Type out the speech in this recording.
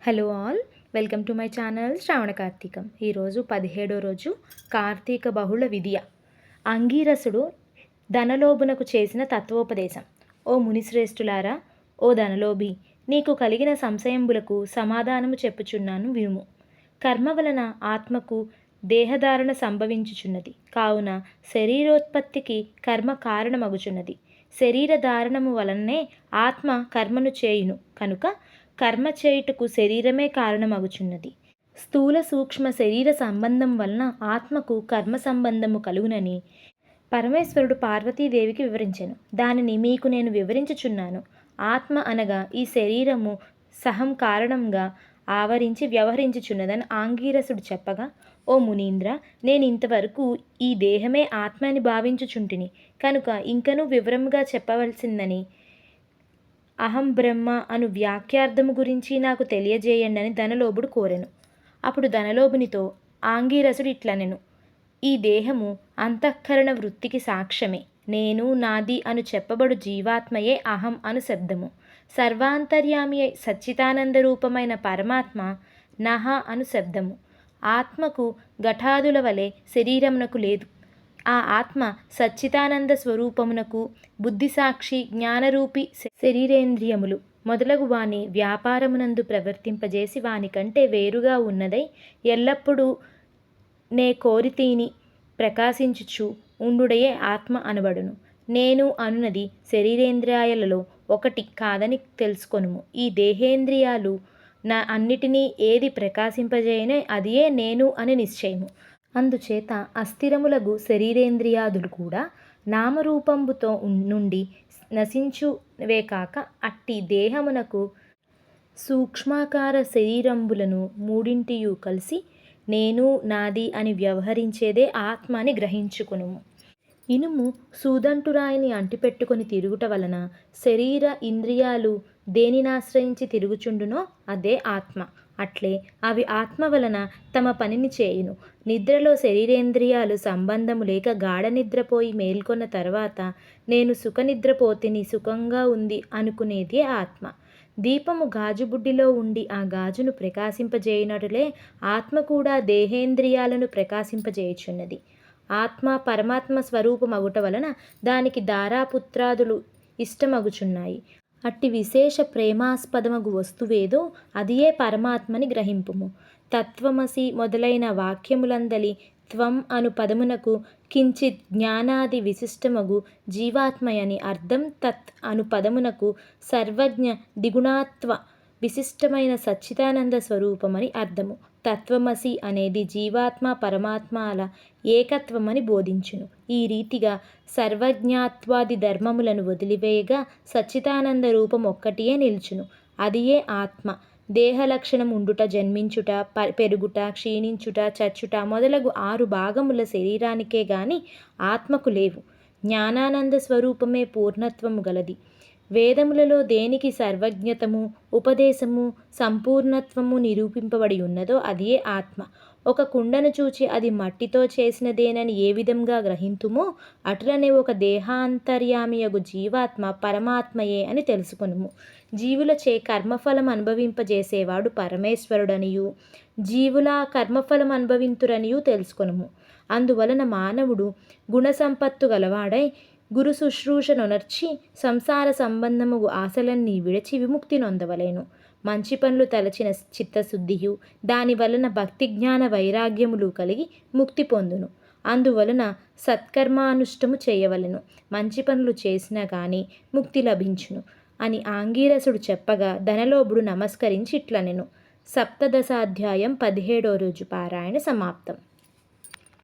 Hello all, welcome to my channel Shravana Karthikam. ఈరోజు 17వ రోజు కార్తీక బహుళ విదియ. అంగీరసుడు ధనలోభునకు చేసిన తత్వోపదేశం. ఓ మునిశ్రేష్ఠులారా, ఓ ధనలోభి, నీకు కలిగిన సంశయంబులకు సమాధానము చెప్పుచున్నాను వినుము. కర్మ వలన ఆత్మకు దేహధారణ సంభవించుచున్నది. కావున శరీరోత్పత్తికి కర్మ కారణమగుచున్నది. శరీర ధారణము వలనే ఆత్మ కర్మను చేయును కనుక కర్మ చేయుటకు శరీరమే కారణమగుచున్నది. స్థూల సూక్ష్మ శరీర సంబంధం వలన ఆత్మకు కర్మ సంబంధము కలుగునని పరమేశ్వరుడు పార్వతీదేవికి వివరించెను. దానిని మీకు నేను వివరించుచున్నాను. ఆత్మ అనగా ఈ శరీరము సహం కారణంగా ఆవరించి వ్యవహరించుచున్నదని ఆంగీరసుడు చెప్పగా, ఓ మునీంద్ర, నేను ఇంతవరకు ఈ దేహమే ఆత్మ అని భావించుచుంటిని కనుక ఇంకనూ వివరముగా చెప్పవలసిందని అహం బ్రహ్మ అను వ్యాఖ్యార్థము గురించి నాకు తెలియజేయండి అని ధనలోభుడు కోరెను. అప్పుడు ధనలోభునితో ఆంగీరసుడు ఇట్లనెను: ఈ దేహము అంతఃకరణ వృత్తికి సాక్ష్యమే. నేను నాది అను చెప్పబడు జీవాత్మయే అహం అను శబ్దము. సర్వాంతర్యామి సచ్చిదానంద రూపమైన పరమాత్మ నహ అను శబ్దము. ఆత్మకు ఘటాదుల వలె శరీరమునకు లేదు. ఆ ఆత్మ సచ్చిదానంద స్వరూపమునకు బుద్ధిసాక్షి జ్ఞానరూపి శరీరేంద్రియములు మొదలగు వాని వ్యాపారమునందు ప్రవర్తింపజేసి వాని కంటే వేరుగా ఉన్నదై ఎల్లప్పుడూ నే కోరితీని ప్రకాశించుచు ఉండుడయే ఆత్మ అనబడును. నేను అనునది శరీరేంద్రియాలలో ఒకటి కాదని తెలుసుకొనుము. ఈ దేహేంద్రియాలు నా అన్నిటినీ ఏది ప్రకాశింపజేయనే అదియే నేను అని నిశ్చయము. అందుచేత అస్థిరములగు శరీరేంద్రియాదులు కూడా నామరూపంబుతో నుండి నశించువే కాక అట్టి దేహమునకు సూక్ష్మాకార శరీరంబులను మూడింటియు కలిసి నేను నాది అని వ్యవహరించేదే ఆత్మ అని గ్రహించుకునుము. ఇనుము సూదంటురాయిని అంటిపెట్టుకొని తిరుగుట వలన శరీర ఇంద్రియాలు దేనినాశ్రయించి తిరుగుచుండునో అదే ఆత్మ. అట్లే అవి ఆత్మ వలన తమ పనిని చేయును. నిద్రలో శరీరేంద్రియాలు సంబంధము లేక గాఢ నిద్రపోయి మేల్కొన్న తర్వాత నేను సుఖనిద్రపోతిని, సుఖంగా ఉంది అనుకునేదే ఆత్మ. దీపము గాజుబుడ్డిలో ఉండి ఆ గాజును ప్రకాశింపజేయునట్లే ఆత్మ కూడా దేహేంద్రియాలను ప్రకాశింపజేయుచున్నది. ఆత్మ పరమాత్మ స్వరూపమగుట వలన దానికి దారాపుత్రాదులు ఇష్టమగుచున్నాయి. అట్టి విశేష ప్రేమాస్పదమగు వస్తువేదో అదియే పరమాత్మని గ్రహింపుము. తత్వమసి మొదలైన వాక్యములందలి త్వం అను పదమునకు కించిత్ జ్ఞానాది విశిష్టమగు జీవాత్మయని అర్థం. తత్ అను పదమునకు సర్వజ్ఞ దిగుణాత్వ విశిష్టమైన సచ్చిదానంద స్వరూపమని అర్థము. తత్వమసి అనేది జీవాత్మ పరమాత్మల ఏకత్వమని బోధించును. ఈ రీతిగా సర్వజ్ఞాత్వాది ధర్మములను వదిలివేయగా సచ్చిదానంద రూపం ఒక్కటియే నిల్చును. అదియే ఆత్మ. దేహ లక్షణం ఉండుట, జన్మించుట, పెరుగుట, క్షీణించుట, చచ్చుట మొదలగు 6 భాగముల శరీరానికే గాని ఆత్మకు లేవు. జ్ఞానానంద స్వరూపమే పూర్ణత్వము గలది. వేదములలో దేనికి సర్వజ్ఞతము, ఉపదేశము, సంపూర్ణత్వము నిరూపింపబడి ఉన్నదో అదియే ఆత్మ. ఒక కుండను చూచి అది మట్టితో చేసినదేనని ఏ విధంగా గ్రహింతుమో అటులనే ఒక దేహాంతర్యామియగు జీవాత్మ పరమాత్మయే అని తెలుసుకొనుము. జీవులచే కర్మఫలం అనుభవింపజేసేవాడు పరమేశ్వరుడనియు జీవుల కర్మఫలం అనుభవింతురనియు తెలుసుకొనుము. అందువలన మానవుడు గుణసంపత్తు గలవాడై గురు శుశ్రూషనొనర్చి సంసార సంబంధము ఆశలన్నీ విడిచి విముక్తి నొందవలెను. మంచి పనులు తలచిన చిత్తశుద్ధియు దాని వలన భక్తి జ్ఞాన వైరాగ్యములు కలిగి ముక్తి పొందును. అందువలన సత్కర్మానుష్టము చేయవలెను. మంచి పనులు చేసినా కానీ ముక్తి లభించును అని ఆంగీరసుడు చెప్పగా ధనలోభుడు నమస్కరించి ఇట్లనెను. 17వ అధ్యాయం 17వ రోజు పారాయణ సమాప్తం.